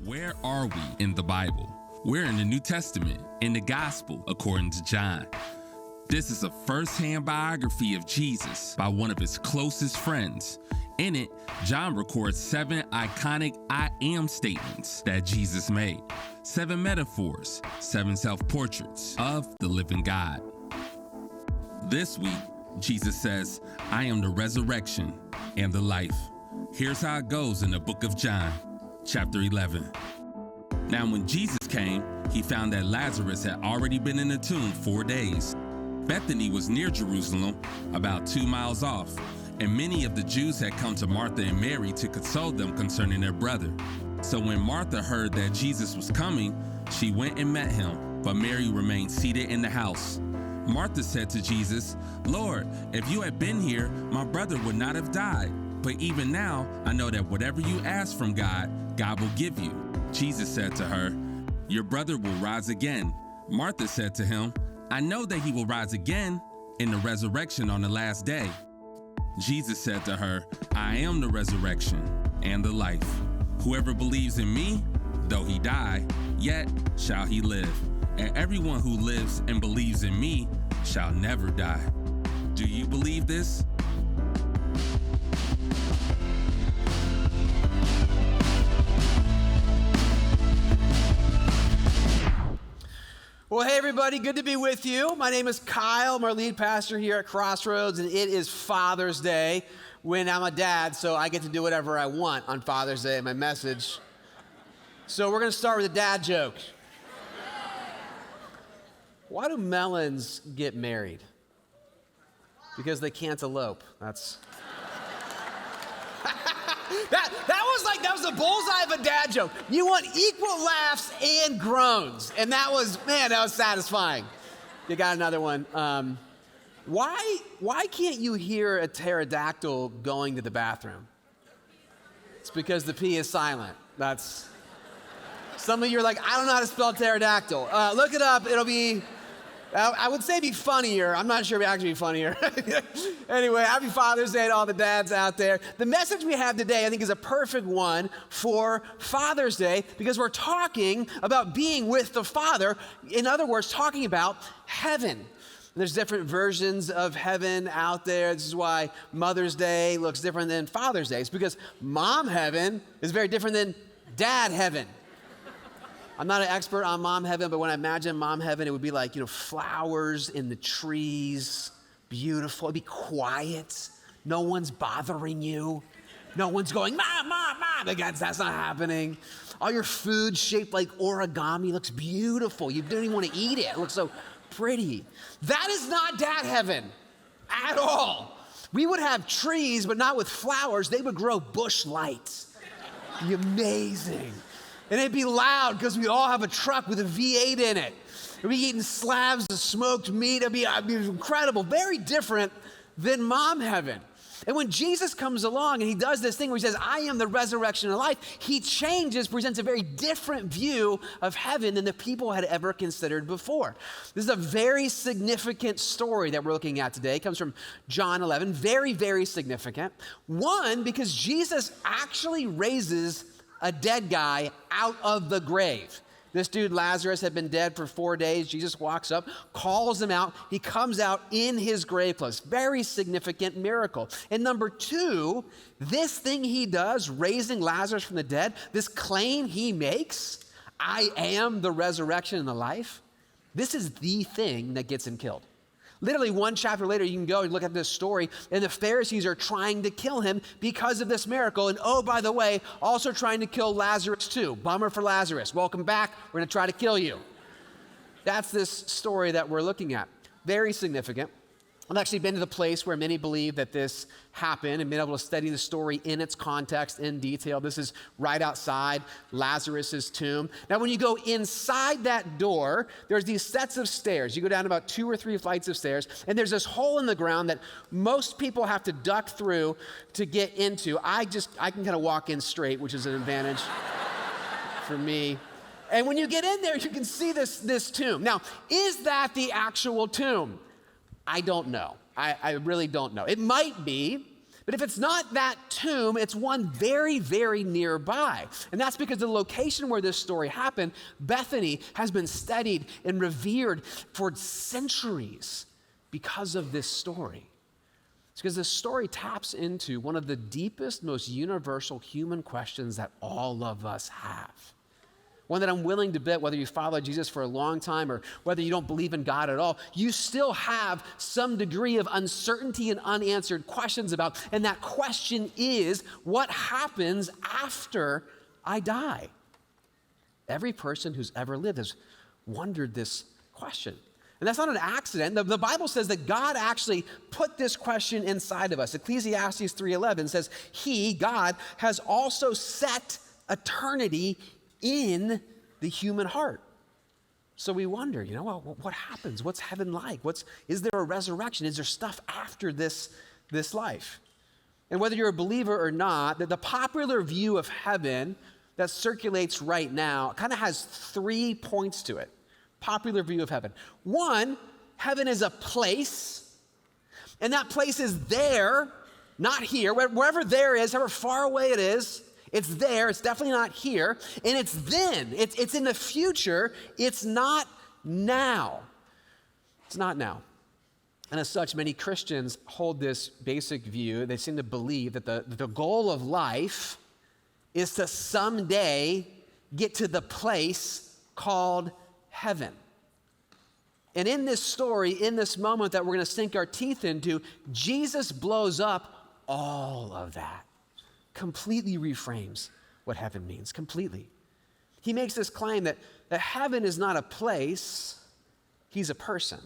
Where are we in the Bible? We're in the New Testament, in the Gospel, according to John. This is a first-hand biography of Jesus by one of his closest friends. In it, John records 7 iconic I am statements that Jesus made, 7 metaphors, 7 self-portraits of the living God. This week, Jesus says, I am the resurrection and the life. Here's how it goes in the book of John, chapter 11. Now, when Jesus came, he found that Lazarus had already been in the tomb 4 days. Bethany was near Jerusalem, about 2 miles off, and many of the Jews had come to Martha and Mary to console them concerning their brother. So when Martha heard that Jesus was coming, she went and met him, but Mary remained seated in the house. Martha said to Jesus, Lord, if you had been here, my brother would not have died. But even now, I know that whatever you ask from God, God will give you. Jesus said to her, your brother will rise again. Martha said to him, I know that he will rise again in the resurrection on the last day. Jesus said to her, I am the resurrection and the life. Whoever believes in me, though he die, yet shall he live. And everyone who lives and believes in me shall never die. Do you believe this? Well, hey everybody, good to be with you. My name is Kyle. I'm our lead pastor here at Crossroads, and it is Father's Day when I'm a dad, so I get to do whatever I want on Father's Day in my message. So we're going to start with a dad joke. Why do melons get married? Because they can't elope. That was the bullseye of a dad joke. You want equal laughs and groans. And that was satisfying. You got another one. Why can't you hear a pterodactyl going to the bathroom? It's because the P is silent. Some of you are like, I don't know how to spell pterodactyl. Look it up. It'll be, I would say be funnier. I'm not sure it'll actually be funnier. Anyway, happy Father's Day to all the dads out there. The message we have today, I think, is a perfect one for Father's Day because we're talking about being with the Father. In other words, talking about heaven. There's different versions of heaven out there. This is why Mother's Day looks different than Father's Day. It's because mom heaven is very different than dad heaven. I'm not an expert on mom heaven, but when I imagine mom heaven, it would be like, flowers in the trees, beautiful. It'd be quiet. No one's bothering you. No one's going, Mom, Mom, Mom. Like, that's not happening. All your food shaped like origami looks beautiful. You don't even want to eat it. It looks so pretty. That is not dad heaven at all. We would have trees, but not with flowers. They would grow bush lights. It'd be amazing. And it'd be loud because we all have a truck with a V8 in it. We'd be eating slabs of smoked meat. It'd be incredible. Very different than mom heaven. And when Jesus comes along and he does this thing where he says, I am the resurrection and life, he presents a very different view of heaven than the people had ever considered before. This is a very significant story that we're looking at today. It comes from John 11. Very, very significant. One, because Jesus actually raises a dead guy out of the grave. This dude, Lazarus, had been dead for 4 days. Jesus walks up, calls him out. He comes out in his grave clothes. Very significant miracle. And number 2, this thing he does, raising Lazarus from the dead, this claim he makes, I am the resurrection and the life, this is the thing that gets him killed. Literally 1 chapter later, you can go and look at this story, and the Pharisees are trying to kill him because of this miracle. And oh, by the way, also trying to kill Lazarus too. Bummer for Lazarus. Welcome back. We're going to try to kill you. That's this story that we're looking at. Very significant. I've actually been to the place where many believe that this happened and been able to study the story in its context in detail. This is right outside Lazarus' tomb. Now, when you go inside that door, there's these sets of stairs. You go down about 2 or 3 flights of stairs, and there's this hole in the ground that most people have to duck through to get into. I can kind of walk in straight, which is an advantage for me. And when you get in there, you can see this tomb. Now, is that the actual tomb? I don't know. I really don't know. It might be, but But if it's not that tomb, it's one very, very nearby. And that's because the location where this story happened, Bethany, has been studied and revered for centuries because of this story. It's because this story taps into one of the deepest, most universal human questions that all of us have. One that I'm willing to bet, whether you follow Jesus for a long time or whether you don't believe in God at all, you still have some degree of uncertainty and unanswered questions about. And that question is, what happens after I die? Every person who's ever lived has wondered this question. And that's not an accident. The Bible says that God actually put this question inside of us. Ecclesiastes 3:11 says, He, God, has also set eternity in the human heart. So we wonder, well, what happens? What's heaven like? Is there a resurrection? Is there stuff after this life? And whether you're a believer or not, the popular view of heaven that circulates right now kind of has 3 points to it. Popular view of heaven. One, heaven is a place, and that place is there, not here. Wherever there is, however far away it is, it's there. It's definitely not here. And it's then. It's in the future. It's not now. It's not now. And as such, many Christians hold this basic view. They seem to believe that the goal of life is to someday get to the place called heaven. And in this story, in this moment that we're going to sink our teeth into, Jesus blows up all of that. Completely reframes what heaven means, completely. He makes this claim that heaven is not a place, he's a person.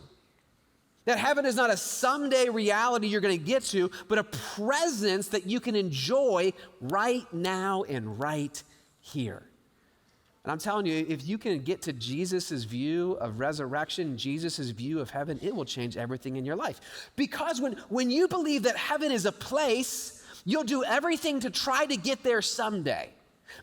That heaven is not a someday reality you're going to get to, but a presence that you can enjoy right now and right here. And I'm telling you, if you can get to Jesus' view of resurrection, Jesus' view of heaven, it will change everything in your life. Because when you believe that heaven is a place, you'll do everything to try to get there someday.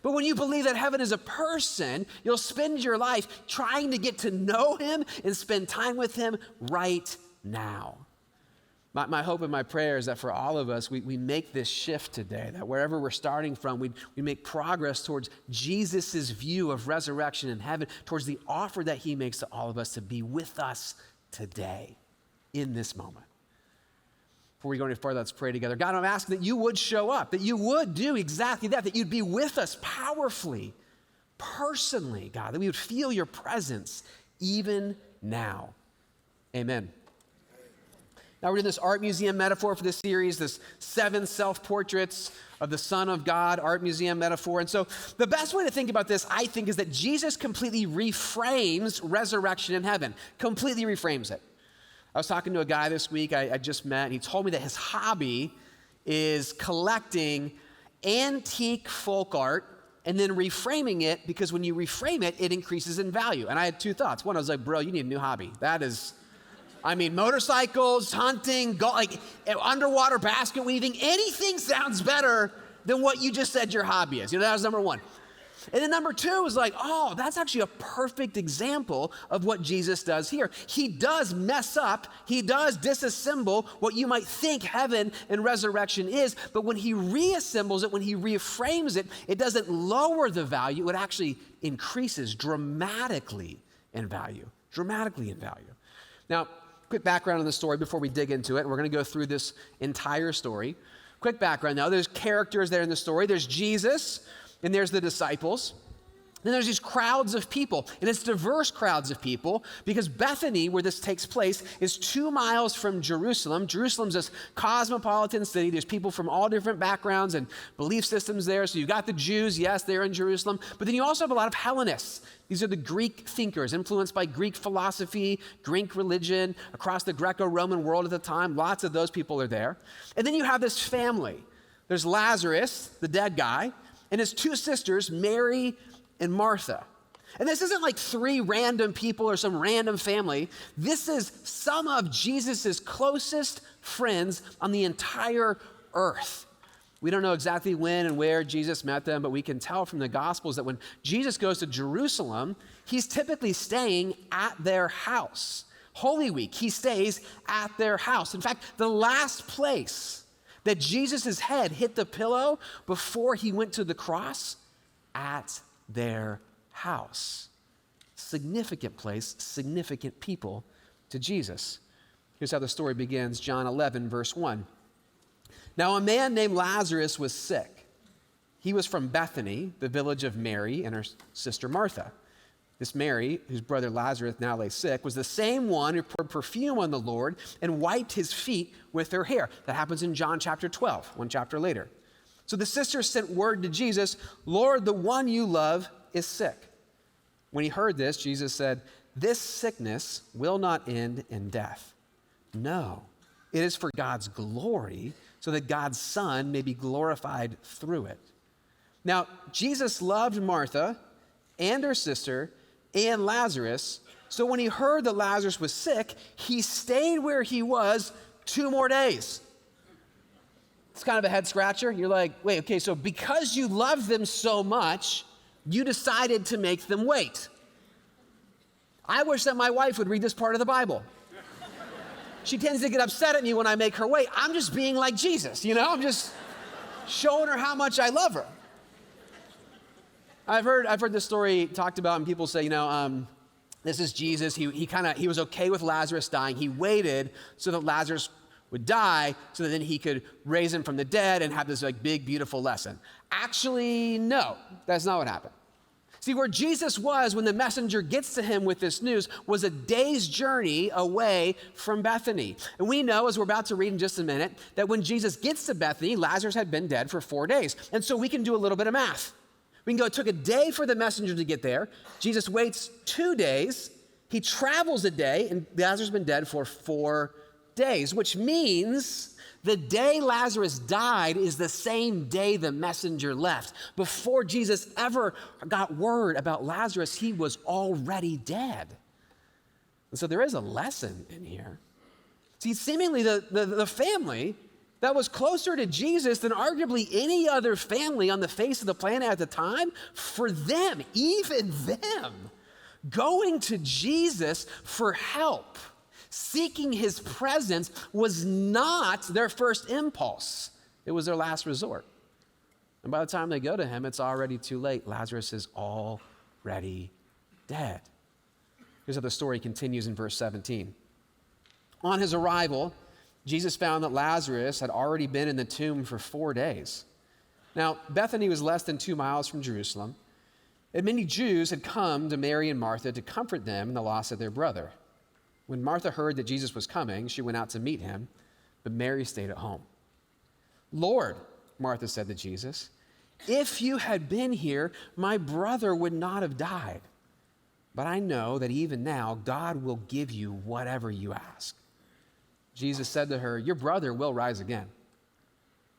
But when you believe that heaven is a person, you'll spend your life trying to get to know him and spend time with him right now. My hope and my prayer is that for all of us, we make this shift today, that wherever we're starting from, we make progress towards Jesus' view of resurrection in heaven, towards the offer that he makes to all of us to be with us today in this moment. Before we go any further, let's pray together. God, I'm asking that you would show up, that you would do exactly that you'd be with us powerfully, personally, God, that we would feel your presence even now. Amen. Now we're doing this art museum metaphor for this series, this 7 self-portraits of the Son of God art museum metaphor. And so the best way to think about this, I think, is that Jesus completely reframes resurrection in heaven, completely reframes it. I was talking to a guy this week I just met, and he told me that his hobby is collecting antique folk art and then reframing it, because when you reframe it, it increases in value. And I had 2 thoughts. One, I was like, bro, you need a new hobby. Motorcycles, hunting, underwater basket weaving, anything sounds better than what you just said your hobby is. That was number 1. And then number 2 was like, oh, that's actually a perfect example of what Jesus does here. He does mess up. He does disassemble what you might think heaven and resurrection is. But when he reassembles it, when he reframes it, it doesn't lower the value. It actually increases dramatically in value. Dramatically in value. Now, quick background on the story before we dig into it. We're going to go through this entire story. Quick background now. There's characters there in the story. There's Jesus, and there's the disciples. Then there's these crowds of people, and it's diverse crowds of people, because Bethany, where this takes place, is 2 miles from Jerusalem. Jerusalem's this cosmopolitan city. There's people from all different backgrounds and belief systems there. So you've got the Jews, yes, they're in Jerusalem, but then you also have a lot of Hellenists. These are the Greek thinkers, influenced by Greek philosophy, Greek religion, across the Greco-Roman world at the time. Lots of those people are there. And then you have this family. There's Lazarus, the dead guy, and his 2 sisters, Mary and Martha. And this isn't like 3 random people or some random family. This is some of Jesus's closest friends on the entire earth. We don't know exactly when and where Jesus met them, but we can tell from the Gospels that when Jesus goes to Jerusalem, he's typically staying at their house. Holy Week, he stays at their house. In fact, the last place that Jesus' head hit the pillow before he went to the cross at their house. Significant place, significant people to Jesus. Here's how the story begins, John 11, verse 1. Now a man named Lazarus was sick. He was from Bethany, the village of Mary and her sister Martha. This Mary, whose brother Lazarus now lay sick, was the same one who poured perfume on the Lord and wiped his feet with her hair. That happens in John chapter 12, one chapter later. So the sisters sent word to Jesus, Lord, the one you love is sick. When he heard this, Jesus said, this sickness will not end in death. No, it is for God's glory, so that God's Son may be glorified through it. Now, Jesus loved Martha and her sister and Lazarus, so when he heard that Lazarus was sick, he stayed where he was 2 more days. It's kind of a head scratcher. You're like, wait, okay, so because you love them so much, you decided to make them wait. I wish that my wife would read this part of the Bible. She tends to get upset at me when I make her wait. I'm just being like Jesus, you know? I'm just showing her how much I love her. I've heard this story talked about, and people say, this is Jesus. He was okay with Lazarus dying. He waited so that Lazarus would die, so that then he could raise him from the dead and have this big, beautiful lesson. Actually, no, that's not what happened. See, where Jesus was when the messenger gets to him with this news was a day's journey away from Bethany. And we know, as we're about to read in just a minute, that when Jesus gets to Bethany, Lazarus had been dead for 4 days. And so we can do a little bit of math. We can go, it took a day for the messenger to get there. Jesus waits 2 days. He travels a day, and Lazarus has been dead for 4 days, which means the day Lazarus died is the same day the messenger left. Before Jesus ever got word about Lazarus, he was already dead. And so there is a lesson in here. See, seemingly the family that was closer to Jesus than arguably any other family on the face of the planet at the time, for them, even them, going to Jesus for help, seeking his presence, was not their first impulse. It was their last resort. And by the time they go to him, it's already too late. Lazarus is already dead. Here's how the story continues in verse 17. On his arrival, Jesus found that Lazarus had already been in the tomb for 4 days. Now, Bethany was less than 2 miles from Jerusalem, and many Jews had come to Mary and Martha to comfort them in the loss of their brother. When Martha heard that Jesus was coming, she went out to meet him, but Mary stayed at home. Lord, Martha said to Jesus, if you had been here, my brother would not have died. But I know that even now, God will give you whatever you ask. Jesus said to her, your brother will rise again.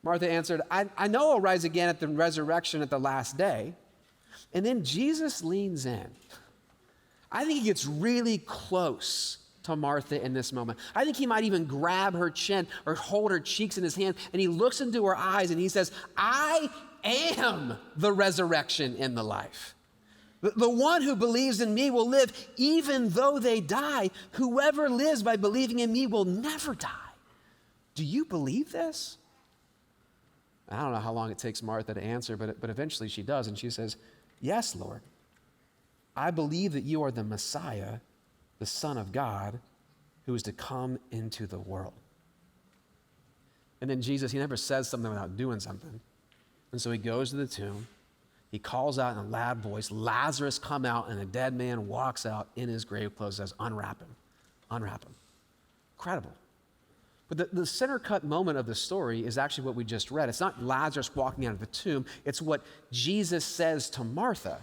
Martha answered, I know he'll rise again at the resurrection at the last day. And then Jesus leans in. I think he gets really close to Martha in this moment. I think he might even grab her chin or hold her cheeks in his hand, and he looks into her eyes and he says, I am the resurrection and the life. The one who believes in me will live even though they die. Whoever lives by believing in me will never die. Do you believe this? I don't know how long it takes Martha to answer, but eventually she does, and she says, yes, Lord. I believe that you are the Messiah, the Son of God, who is to come into the world. And then Jesus, he never says something without doing something. And so he goes to the tomb. He calls out in a loud voice, Lazarus, come out, and a dead man walks out in his grave clothes and says, unwrap him, unwrap him. Incredible. But the center cut moment of the story is actually what we just read. It's not Lazarus walking out of the tomb. It's what Jesus says to Martha.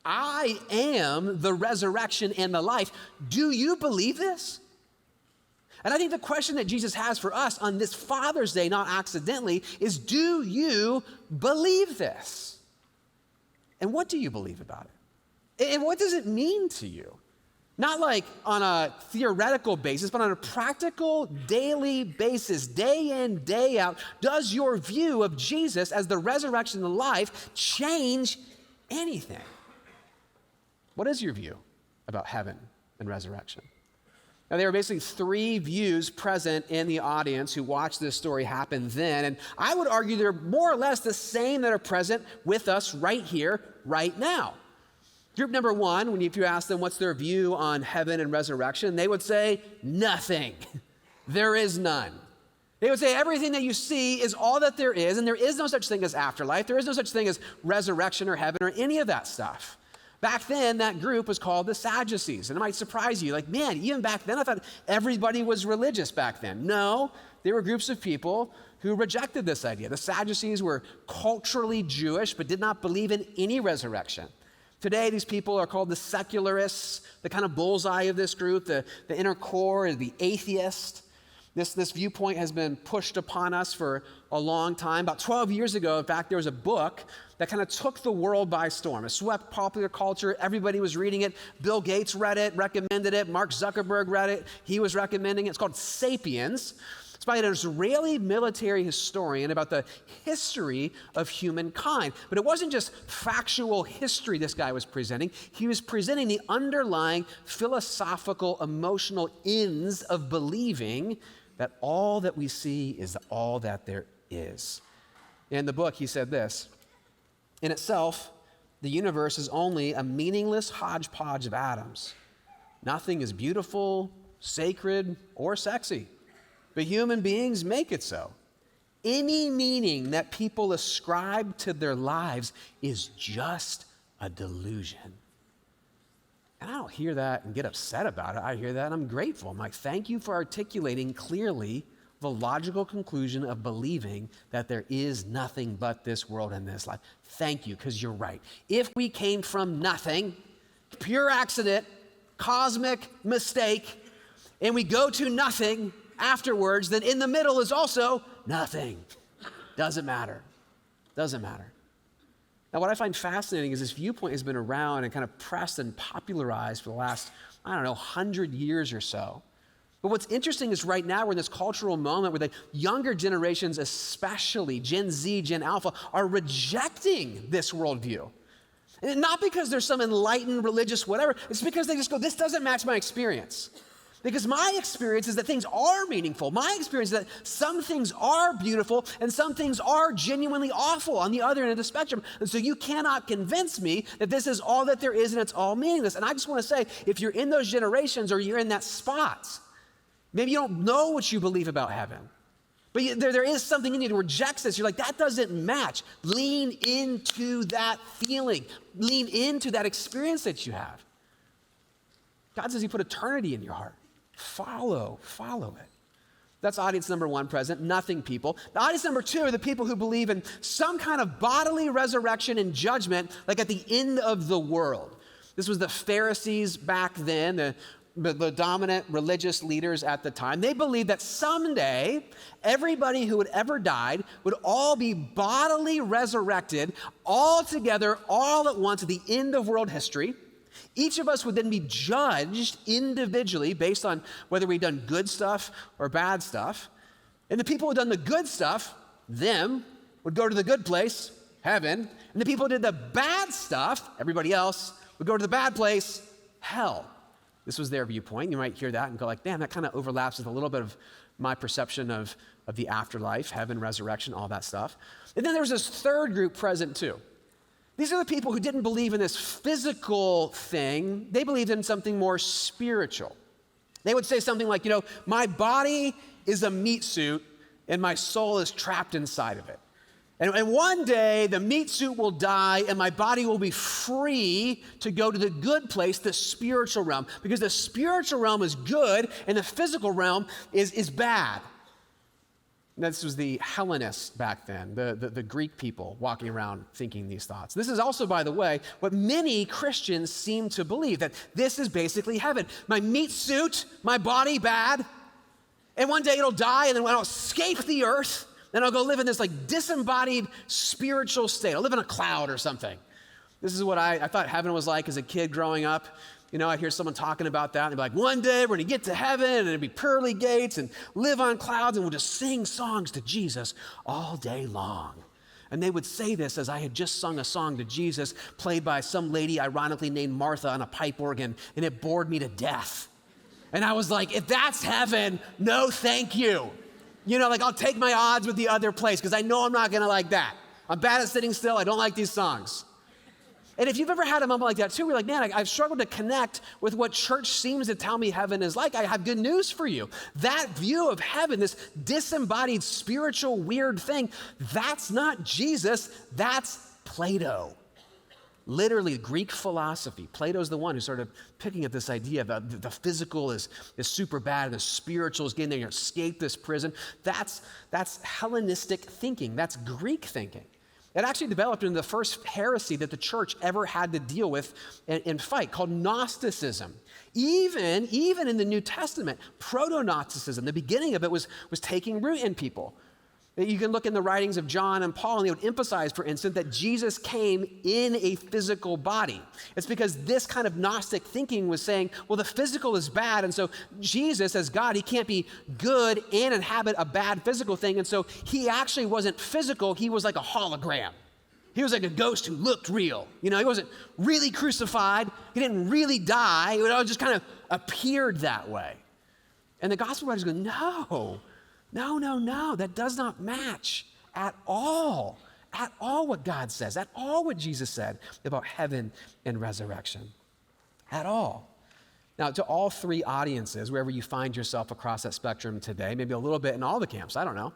I am the resurrection and the life. Do you believe this? And I think the question that Jesus has for us on this Father's Day, not accidentally, is do you believe this? And what do you believe about it? And what does it mean to you? Not like on a theoretical basis, but on a practical, daily basis, day in, day out. Does your view of Jesus as the resurrection and the life change anything? What is your view about heaven and resurrection? Now, there were basically three views present in the audience who watched this story happen then, and I would argue they're more or less the same that are present with us right here, right now. Group number one, if you ask them what's their view on heaven and resurrection, they would say nothing. There is none. They would say everything that you see is all that there is, and there is no such thing as afterlife. There is no such thing as resurrection or heaven or any of that stuff. Back then, that group was called the Sadducees, and it might surprise you. Like, man, even back then, I thought everybody was religious back then. No, there were groups of people who rejected this idea. The Sadducees were culturally Jewish, but did not believe in any resurrection. Today, these people are called the secularists, the kind of bullseye of this group, the inner core is the atheist. This viewpoint has been pushed upon us for a long time. About 12 years ago, in fact, there was a book that kind of took the world by storm. It swept popular culture. Everybody was reading it. Bill Gates read it, recommended it. Mark Zuckerberg read it. He was recommending it. It's called Sapiens. It's by an Israeli military historian about the history of humankind. But it wasn't just factual history this guy was presenting. He was presenting the underlying philosophical, emotional ends of believing that all that we see is all that there is. In the book, he said this: in itself, the universe is only a meaningless hodgepodge of atoms. Nothing is beautiful, sacred, or sexy. But human beings make it so. Any meaning that people ascribe to their lives is just a delusion. And I don't hear that and get upset about it. I hear that and I'm grateful. I'm like, thank you for articulating clearly the logical conclusion of believing that there is nothing but this world and this life. Thank you, because you're right. If we came from nothing, pure accident, cosmic mistake, and we go to nothing afterwards, then in the middle is also nothing. Doesn't matter. Doesn't matter. Now, what I find fascinating is this viewpoint has been around and kind of pressed and popularized for the last, 100 years or so. But what's interesting is right now we're in this cultural moment where the younger generations, especially Gen Z, Gen Alpha, are rejecting this worldview. And not because there's some enlightened religious whatever, it's because they just go, this doesn't match my experience. Because my experience is that things are meaningful. My experience is that some things are beautiful and some things are genuinely awful on the other end of the spectrum. And so you cannot convince me that this is all that there is and it's all meaningless. And I just want to say, if you're in those generations or you're in that spot, maybe you don't know what you believe about heaven, but there is something in you that rejects this. You're like, that doesn't match. Lean into that feeling. Lean into that experience that you have. God says he put eternity in your heart. Follow it. That's audience number one present, nothing people. The audience number two are the people who believe in some kind of bodily resurrection and judgment, like at the end of the world. This was the Pharisees back then, the dominant religious leaders at the time. They believed that someday everybody who had ever died would all be bodily resurrected all together, all at once at the end of world history. Each of us would then be judged individually based on whether we'd done good stuff or bad stuff. And the people who had done the good stuff, them, would go to the good place, heaven. And the people who did the bad stuff, everybody else, would go to the bad place, hell. This was their viewpoint. You might hear that and go like, damn, that kind of overlaps with a little bit of my perception of the afterlife, heaven, resurrection, all that stuff. And then there was this third group present too. These are the people who didn't believe in this physical thing. They believed in something more spiritual. They would say something like, my body is a meat suit and my soul is trapped inside of it. And one day the meat suit will die and my body will be free to go to the good place, the spiritual realm. Because the spiritual realm is good and the physical realm is bad. This was the Hellenists back then, the Greek people walking around thinking these thoughts. This is also, by the way, what many Christians seem to believe, that this is basically heaven. My meat suit, my body bad, and one day it'll die, and then I'll escape the earth, then I'll go live in this like disembodied spiritual state. I'll live in a cloud or something. This is what I thought heaven was like as a kid growing up. I hear someone talking about that, and they're like, one day we're going to get to heaven, and it'll be pearly gates, and live on clouds, and we'll just sing songs to Jesus all day long. And they would say this as I had just sung a song to Jesus, played by some lady ironically named Martha on a pipe organ, and it bored me to death. And I was like, if that's heaven, no thank you. You know, like I'll take my odds with the other place because I know I'm not gonna like that. I'm bad at sitting still, I don't like these songs. And if you've ever had a moment like that too, we're like, man, I've struggled to connect with what church seems to tell me heaven is like. I have good news for you. That view of heaven, this disembodied spiritual weird thing, that's not Jesus, that's Plato. Literally, Greek philosophy. Plato's the one who's sort of picking at this idea about the physical is super bad and the spiritual is getting there, you escape this prison. That's Hellenistic thinking. That's Greek thinking. It actually developed into the first heresy that the church ever had to deal with and fight, called Gnosticism. Even in the New Testament, proto-Gnosticism, the beginning of it was taking root in people. You can look in the writings of John and Paul, and they would emphasize, for instance, that Jesus came in a physical body. It's because this kind of Gnostic thinking was saying, well, the physical is bad, and so Jesus, as God, he can't be good and inhabit a bad physical thing, and so he actually wasn't physical, he was like a hologram. He was like a ghost who looked real. You know, he wasn't really crucified, he didn't really die, it all just kind of appeared that way. And the gospel writers go, no, that does not match at all what God says, at all what Jesus said about heaven and resurrection, at all. Now, to all three audiences, wherever you find yourself across that spectrum today, maybe a little bit in all the camps, I don't know.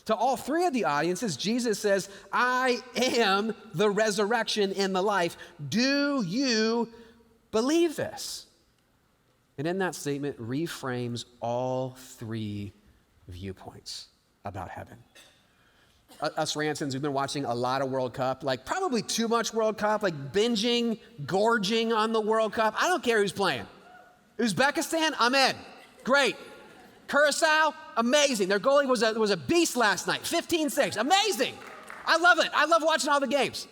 To all three of the audiences, Jesus says, I am the resurrection and the life. Do you believe this? And in that statement reframes all three viewpoints about heaven. Us Ransons, we've been watching a lot of World Cup, like probably too much World Cup, like binging, gorging on the World Cup. I don't care who's playing. Uzbekistan, I'm in. Great. Curacao, amazing. Their goalie was a beast last night, 15 saves, amazing. I love it. I love watching all the games.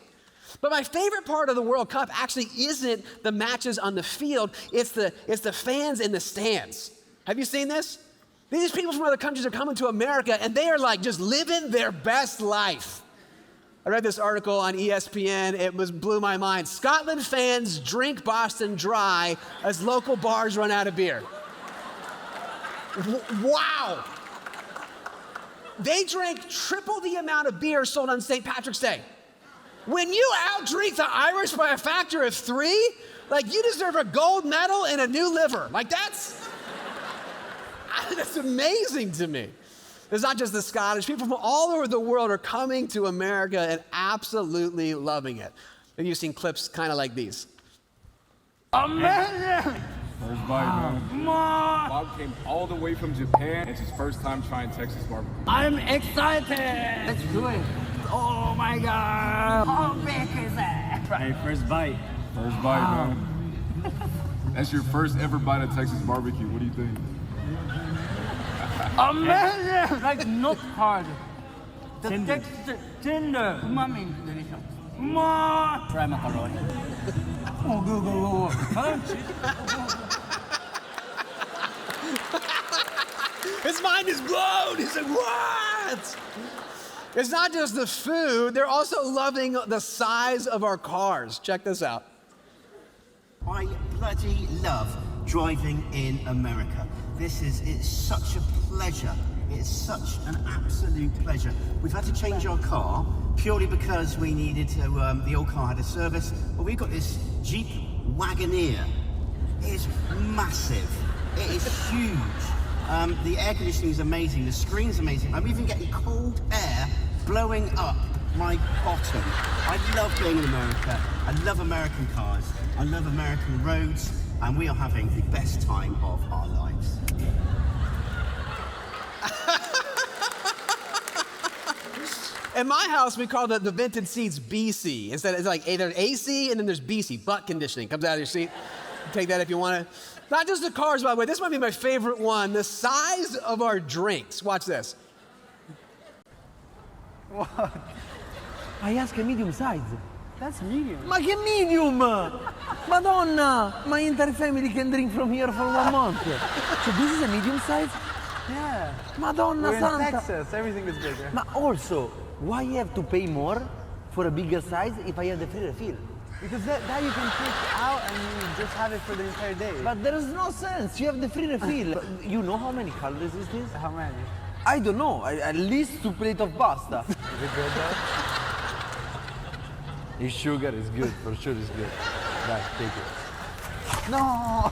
But my favorite part of the World Cup actually isn't the matches on the field, it's the fans in the stands. Have you seen this? These people from other countries are coming to America and they are like just living their best life. I read this article on ESPN, it blew my mind. Scotland fans drink Boston dry as local bars run out of beer. Wow. They drank triple the amount of beer sold on St. Patrick's Day. When you outdrink the Irish by a factor of 3, like you deserve a gold medal and a new liver. Like that's amazing to me. It's not just the Scottish. People from all over the world are coming to America and absolutely loving it. And you've seen clips kind of like these. Amazing! First bite, man. Bob came all the way from Japan. It's his first time trying Texas barbecue. I'm excited! Let's do it. Oh my God! How big is that? Hey, first bite. First bite, man. That's your first ever bite of Texas barbecue. What do you think? Amazing! Like not hard. The Tender. texture, tender. Umami, delicious. Ma! Try macaroni. Oh, go. Crunchy. His mind is blown. He's like, what? It's not just the food, they're also loving the size of our cars. Check this out. I bloody love driving in America. It's such a pleasure. It's such an absolute pleasure. We've had to change our car purely because we needed to, the old car had a service, but we've got this Jeep Wagoneer. It is massive. It is huge. The air conditioning is amazing. The screen's amazing. I'm even getting cold air blowing up my bottom. I love being in America. I love American cars. I love American roads. And we are having the best time of our lives. In my house, we call the vented seats BC. Instead, it's like there's AC and then there's BC, butt conditioning. Comes out of your seat. Take that if you want to. Not just the cars, by the way. This might be my favorite one. The size of our drinks. Watch this. What? I asked a medium size. That's medium. Ma che medium? Madonna! My entire family can drink from here for 1 month. So this is a medium size? Yeah. Madonna We're in Santa! Texas, everything is bigger. But also, why you have to pay more for a bigger size if I have the free refill? Because that you can take out and you just have it for the entire day. But there is no sense. You have the free refill. You know how many calories is this? How many? I don't know. At least 2 plates of pasta. Is it good though? His sugar is good. For sure it's good. Guys, take it. No!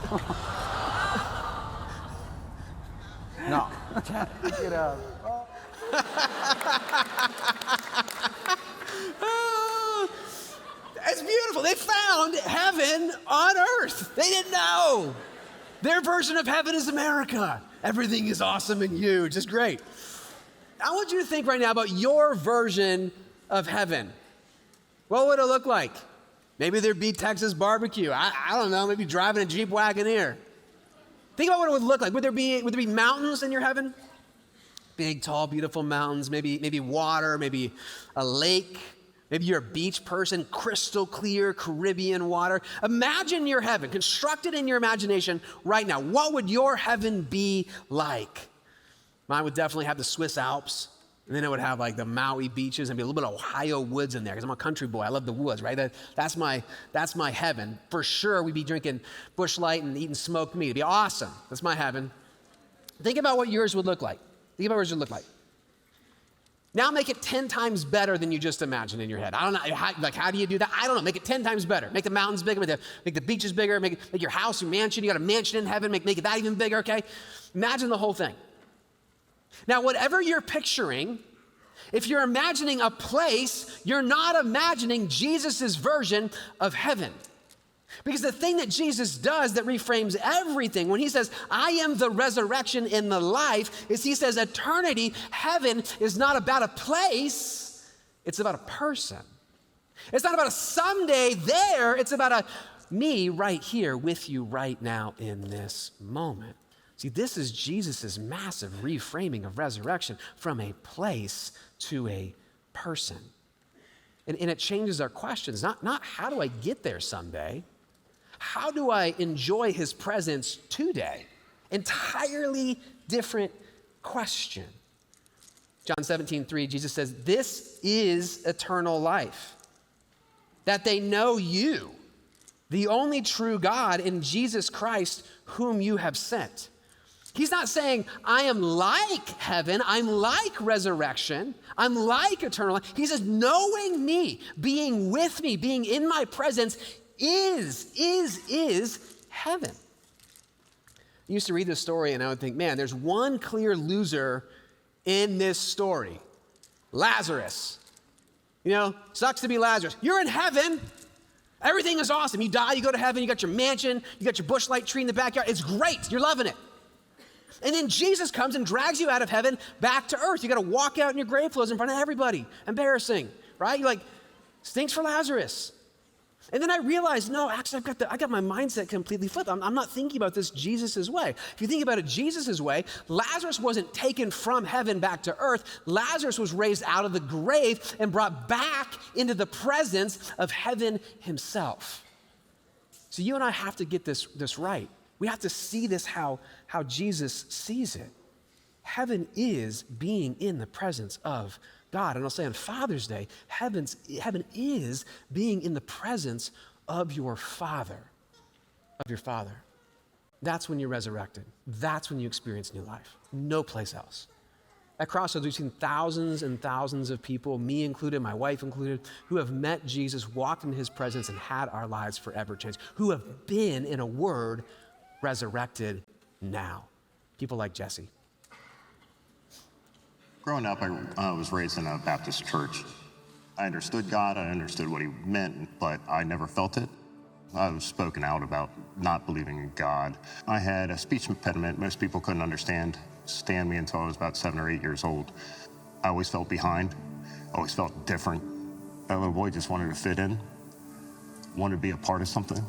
No. Pick it up. It's beautiful. They found heaven on earth. They didn't know. Their version of heaven is America. Everything is awesome and huge. It's great. I want you to think right now about your version of heaven. What would it look like? Maybe there'd be Texas barbecue. I don't know. Maybe driving a Jeep Wagoneer. Think about what it would look like. Would there be mountains in your heaven? Big, tall, beautiful mountains. Maybe water. Maybe a lake. Maybe you're a beach person, crystal clear Caribbean water. Imagine your heaven, construct it in your imagination right now. What would your heaven be like? Mine would definitely have the Swiss Alps, and then it would have like the Maui beaches and be a little bit of Ohio woods in there, because I'm a country boy. I love the woods, right? That's my heaven. For sure, we'd be drinking Busch Light and eating smoked meat. It'd be awesome. That's my heaven. Think about what yours would look like. Now make it 10 times better than you just imagined in your head. I don't know, how do you do that? I don't know, make it 10 times better. Make the mountains bigger, make the beaches bigger, make your house, your mansion, you got a mansion in heaven, make it that even bigger, okay? Imagine the whole thing. Now, whatever you're picturing, if you're imagining a place, you're not imagining Jesus' version of heaven. Because the thing that Jesus does that reframes everything, when he says, I am the resurrection and the life, is he says eternity, heaven, is not about a place, it's about a person. It's not about a someday there, it's about a me right here with you right now in this moment. See, this is Jesus' massive reframing of resurrection from a place to a person. And it changes our questions, not how do I get there someday? How do I enjoy his presence today? Entirely different question. John 17:3, Jesus says, this is eternal life, that they know you, the only true God, in Jesus Christ, whom you have sent. He's not saying, I am like heaven, I'm like resurrection, I'm like eternal life. He says, knowing me, being with me, being in my presence is heaven. I used to read this story and I would think, man, there's one clear loser in this story. Lazarus. You know, sucks to be Lazarus. You're in heaven. Everything is awesome. You die, you go to heaven, you got your mansion, you got your Busch Light tree in the backyard. It's great. You're loving it. And then Jesus comes and drags you out of heaven back to earth. You got to walk out in your grave clothes in front of everybody. Embarrassing, right? You're like, stinks for Lazarus. And then I realized, no, actually, I got my mindset completely flipped. I'm not thinking about this Jesus' way. If you think about it Jesus' way, Lazarus wasn't taken from heaven back to earth. Lazarus was raised out of the grave and brought back into the presence of heaven himself. So you and I have to get this right. We have to see this how Jesus sees it. Heaven is being in the presence of God. And I'll say on Father's Day, heaven is being in the presence of your Father, That's when you're resurrected. That's when you experience new life. No place else. At Crossroads, we've seen thousands and thousands of people, me included, my wife included, who have met Jesus, walked in his presence, and had our lives forever changed, who have been, in a word, resurrected now. People like Jesse. Growing up, I was raised in a Baptist church. I understood God, I understood what he meant, but I never felt it. I was spoken out about not believing in God. I had a speech impediment. Most people couldn't understand me until I was about 7 or 8 years old. I always felt behind, always felt different. That little boy just wanted to fit in, wanted to be a part of something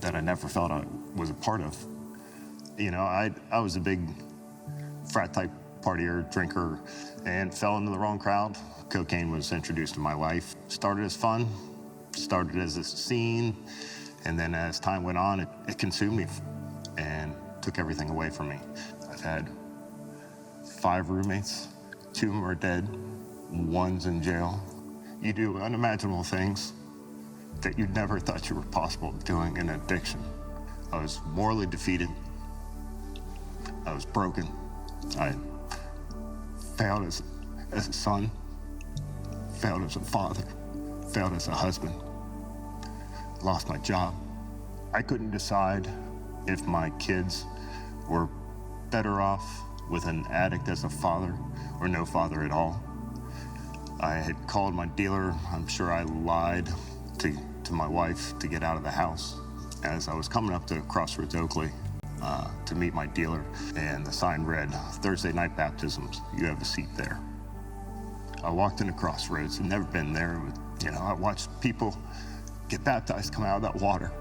that I never felt I was a part of. You know, I was a big frat type partier, drinker, and fell into the wrong crowd. Cocaine was introduced in my life. Started as fun, started as a scene, and then as time went on, it consumed me and took everything away from me. I've had 5 roommates, 2 of them are dead, 1's in jail. You do unimaginable things that you never thought you were possible doing in addiction. I was morally defeated. I was broken. I failed as a son, failed as a father, failed as a husband, lost my job. I couldn't decide if my kids were better off with an addict as a father or no father at all. I had called my dealer. I'm sure I lied to my wife to get out of the house. As I was coming up to Crossroads Oakley to meet my dealer, and the sign read, Thursday night baptisms, you have a seat there. I walked into Crossroads, I'd never been there. But, I watched people get baptized, come out of that water,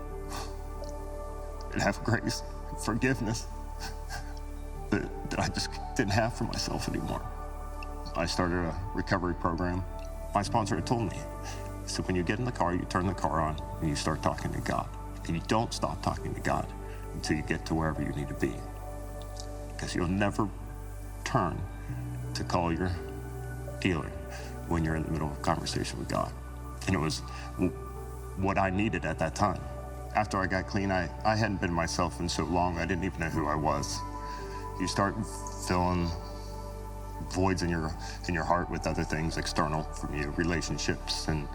and have grace, forgiveness that I just didn't have for myself anymore. I started a recovery program. My sponsor had told me, he said, when you get in the car, you turn the car on and you start talking to God. And you don't stop talking to God until you get to wherever you need to be. Because you'll never turn to call your dealer when you're in the middle of a conversation with God. And it was what I needed at that time. After I got clean, I hadn't been myself in so long, I didn't even know who I was. You start filling voids in your heart with other things external from you, relationships and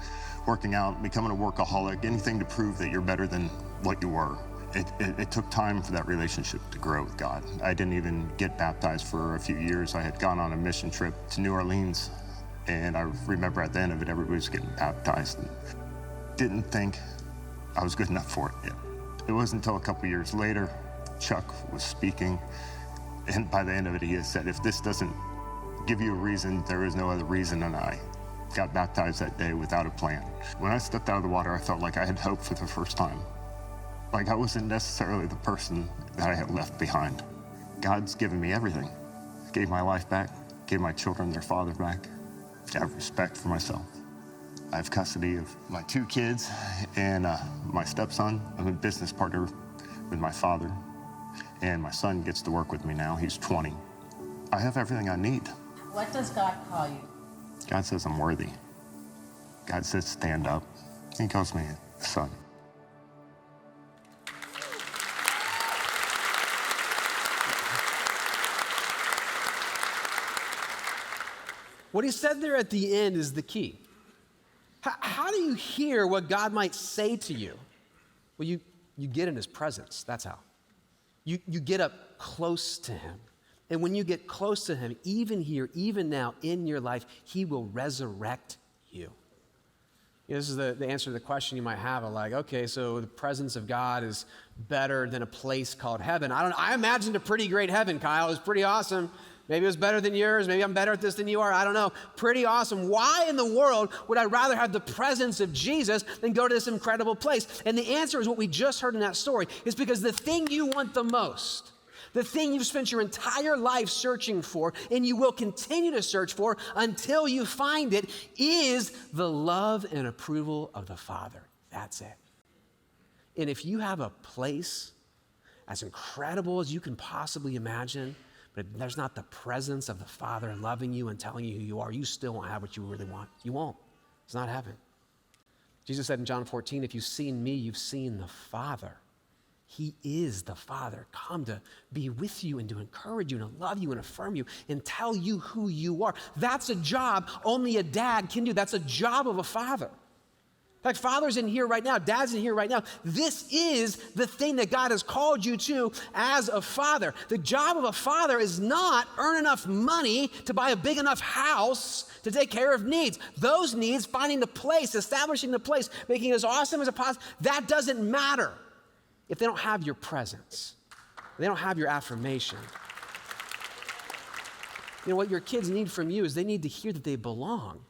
working out, becoming a workaholic, anything to prove that you're better than what you were. It took time for that relationship to grow with God. I didn't even get baptized for a few years. I had gone on a mission trip to New Orleans, and I remember at the end of it, everybody was getting baptized and didn't think I was good enough for it yet. It wasn't until a couple years later, Chuck was speaking, and by the end of it, he had said, if this doesn't give you a reason, there is no other reason, and I got baptized that day without a plan. When I stepped out of the water, I felt like I had hope for the first time. Like I wasn't necessarily the person that I had left behind. God's given me everything. Gave my life back, gave my children their father back. I have respect for myself. I have custody of my 2 kids and my stepson. I'm a business partner with my father, and my son gets to work with me now. He's 20. I have everything I need. What does God call you? God says I'm worthy. God says stand up. He calls me a son. What he said there at the end is the key. How do you hear what God might say to you? Well, you get in his presence, that's how. You get up close to him. And when you get close to him, even here, even now in your life, he will resurrect you. This is the answer to the question you might have of like, okay, so the presence of God is better than a place called heaven. I imagined a pretty great heaven, Kyle. It was pretty awesome. Maybe it was better than yours. Maybe I'm better at this than you are. I don't know. Pretty awesome. Why in the world would I rather have the presence of Jesus than go to this incredible place? And the answer is what we just heard in that story, is because the thing you want the most, the thing you've spent your entire life searching for, and you will continue to search for until you find it, is the love and approval of the Father. That's it. And if you have a place as incredible as you can possibly imagine, but there's not the presence of the Father loving you and telling you who you are, you still won't have what you really want. You won't. It's not heaven. Jesus said in John 14, if you've seen me, you've seen the Father. He is the Father, come to be with you and to encourage you and to love you and affirm you and tell you who you are. That's a job only a dad can do. That's a job of a father. In fact, fathers in here right now, dads in here right now, this is the thing that God has called you to as a father. The job of a father is not earn enough money to buy a big enough house to take care of needs. Those needs, finding the place, establishing the place, making it as awesome as possible, that doesn't matter if they don't have your presence. They don't have your affirmation. You know what your kids need from you is they need to hear that they belong.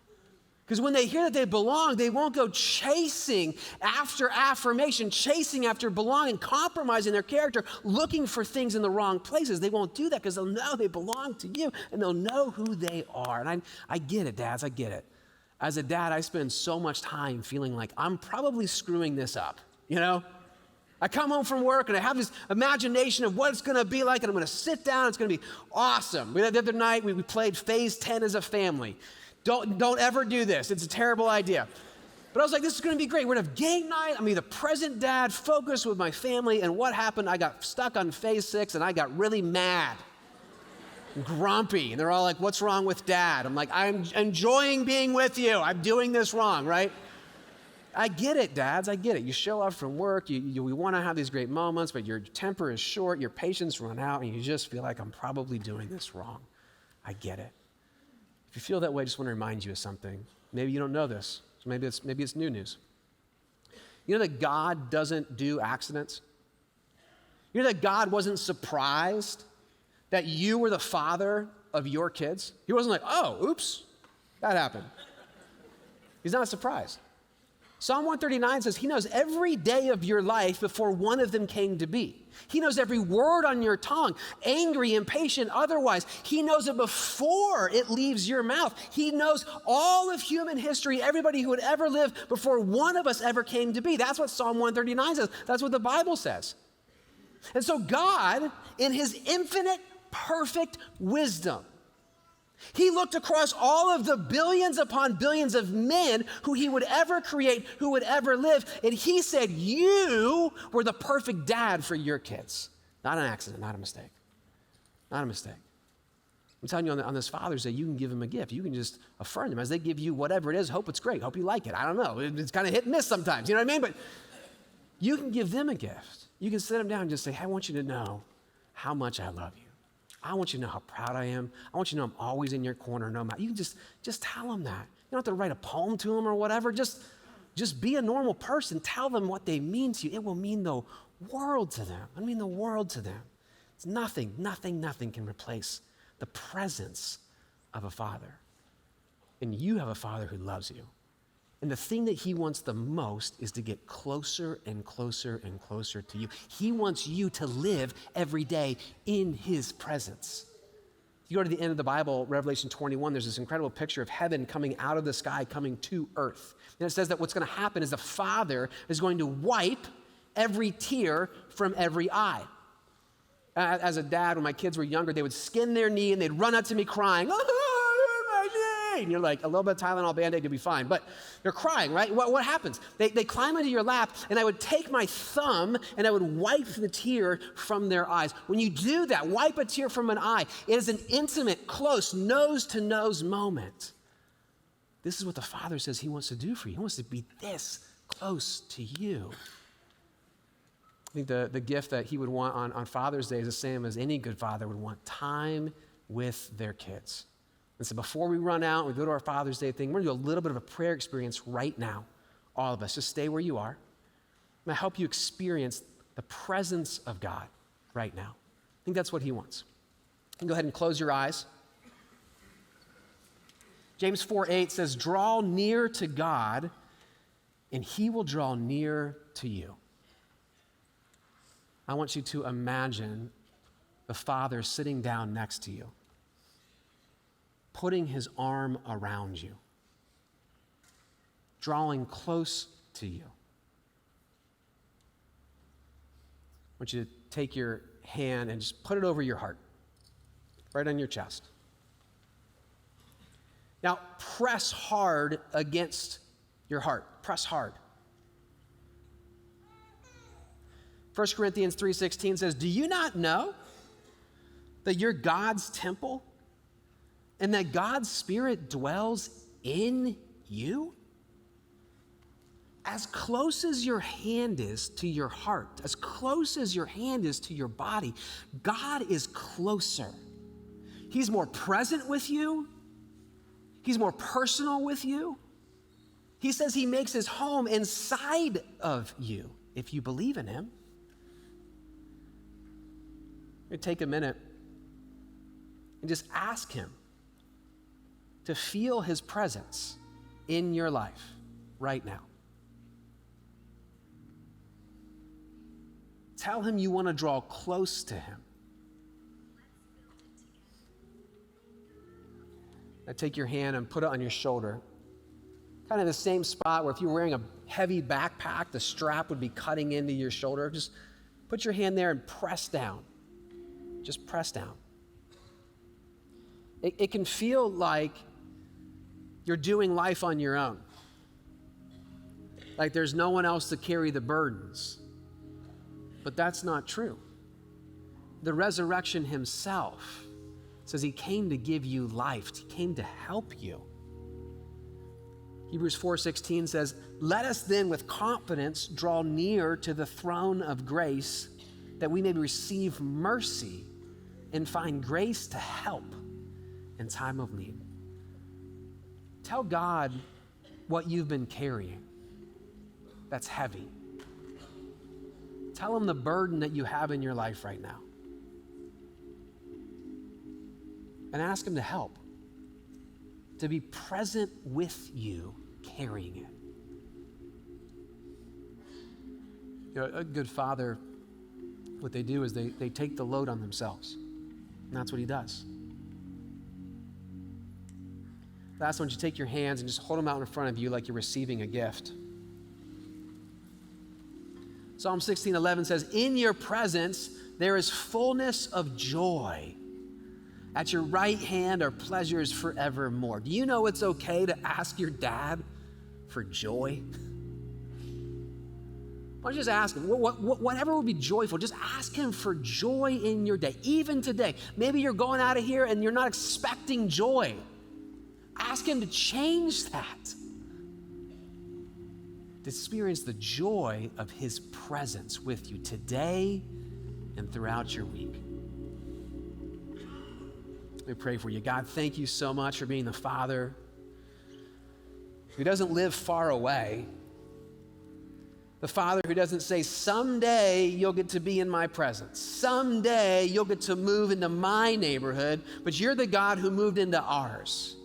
Because when they hear that they belong, they won't go chasing after affirmation, chasing after belonging, compromising their character, looking for things in the wrong places. They won't do that because they'll know they belong to you and they'll know who they are. And I get it, dads, I get it. As a dad, I spend so much time feeling like I'm probably screwing this up, you know? I come home from work and I have this imagination of what it's going to be like, and I'm going to sit down. It's going to be awesome. The other night, we played Phase 10 as a family. Don't ever do this. It's a terrible idea. But I was like, this is gonna be great. We're gonna have game night. I'm gonna be the present dad, focused with my family. And what happened? I got stuck on phase 6 and I got really mad, grumpy. And they're all like, what's wrong with dad? I'm like, I'm enjoying being with you. I'm doing this wrong, right? I get it, dads, I get it. You show up from work, we wanna have these great moments, but your temper is short, your patience run out, and you just feel like I'm probably doing this wrong. I get it. If you feel that way, I just wanna remind you of something. Maybe you don't know this, so maybe it's new news. You know that God doesn't do accidents? You know that God wasn't surprised that you were the father of your kids? He wasn't like, oh, oops, that happened. He's not surprised. Psalm 139 says he knows every day of your life before one of them came to be. He knows every word on your tongue, angry, impatient, otherwise. He knows it before it leaves your mouth. He knows all of human history, everybody who would ever live before one of us ever came to be. That's what Psalm 139 says. That's what the Bible says. And so God, in his infinite, perfect wisdom, he looked across all of the billions upon billions of men who he would ever create, who would ever live, and he said, you were the perfect dad for your kids. Not an accident, not a mistake. Not a mistake. I'm telling you on this Father's Day, you can give them a gift. You can just affirm them as they give you whatever it is. Hope it's great. Hope you like it. I don't know. It's kind of hit and miss sometimes. You know what I mean? But you can give them a gift. You can sit them down and just say, hey, I want you to know how much I love you. I want you to know how proud I am. I want you to know I'm always in your corner no matter. You can just tell them that. You don't have to write a poem to them or whatever. Just be a normal person. Tell them what they mean to you. It will mean the world to them. I mean the world to them. It's nothing can replace the presence of a father. And you have a father who loves you. And the thing that he wants the most is to get closer and closer and closer to you. He wants you to live every day in his presence. If you go to the end of the Bible, Revelation 21, there's this incredible picture of heaven coming out of the sky, coming to earth. And it says that what's going to happen is the Father is going to wipe every tear from every eye. As a dad, when my kids were younger, they would skin their knee and they'd run up to me crying, and you're like, a little bit of Tylenol Band-Aid, you'll be fine. But they're crying, right? What happens? They climb into your lap, and I would take my thumb, and I would wipe the tear from their eyes. When you do that, wipe a tear from an eye, it is an intimate, close, nose-to-nose moment. This is what the Father says he wants to do for you. He wants to be this close to you. I think the gift that he would want on Father's Day is the same as any good father would want: time with their kids. And so before we run out and we go to our Father's Day thing, we're going to do a little bit of a prayer experience right now. All of us, just stay where you are. I'm going to help you experience the presence of God right now. I think that's what he wants. You can go ahead and close your eyes. James 4:8 says, draw near to God and he will draw near to you. I want you to imagine the Father sitting down next to you, putting his arm around you, drawing close to you. I want you to take your hand and just put it over your heart, right on your chest. Now, press hard against your heart. Press hard. 1 Corinthians 3:16 says, do you not know that you're God's temple and that God's Spirit dwells in you? As close as your hand is to your heart, as close as your hand is to your body, God is closer. He's more present with you. He's more personal with you. He says he makes his home inside of you if you believe in him. You're gonna take a minute and just ask him to feel his presence in your life right now. Tell him you want to draw close to him. Now take your hand and put it on your shoulder. Kind of the same spot where if you were wearing a heavy backpack, the strap would be cutting into your shoulder. Just put your hand there and press down. Just press down. It can feel like you're doing life on your own. like there's no one else to carry the burdens. But that's not true. The resurrection himself says he came to give you life. He came to help you. Hebrews 4:16 says, "Let us then with confidence draw near to the throne of grace that we may receive mercy and find grace to help in time of need." Tell God what you've been carrying that's heavy. Tell him the burden that you have in your life right now. And ask him to help, to be present with you carrying it. You know, a good father, what they do is they take the load on themselves. And that's what he does. Last one, you take your hands and just hold them out in front of you like you're receiving a gift. Psalm 16:11 says, "In your presence there is fullness of joy. At your right hand are pleasures forevermore." Do you know it's okay to ask your dad for joy? Why don't you just ask him? Whatever would be joyful, just ask him for joy in your day, even today. Maybe you're going out of here and you're not expecting joy. Ask him to change that. To experience the joy of his presence with you today and throughout your week. Let me pray for you. God, thank you so much for being the Father who doesn't live far away. The Father who doesn't say, someday you'll get to be in my presence. Someday you'll get to move into my neighborhood, but you're the God who moved into ours.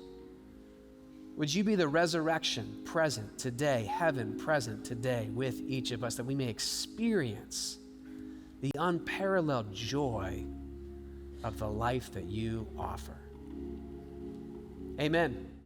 Would you be the resurrection present today, heaven present today with each of us, that we may experience the unparalleled joy of the life that you offer. Amen.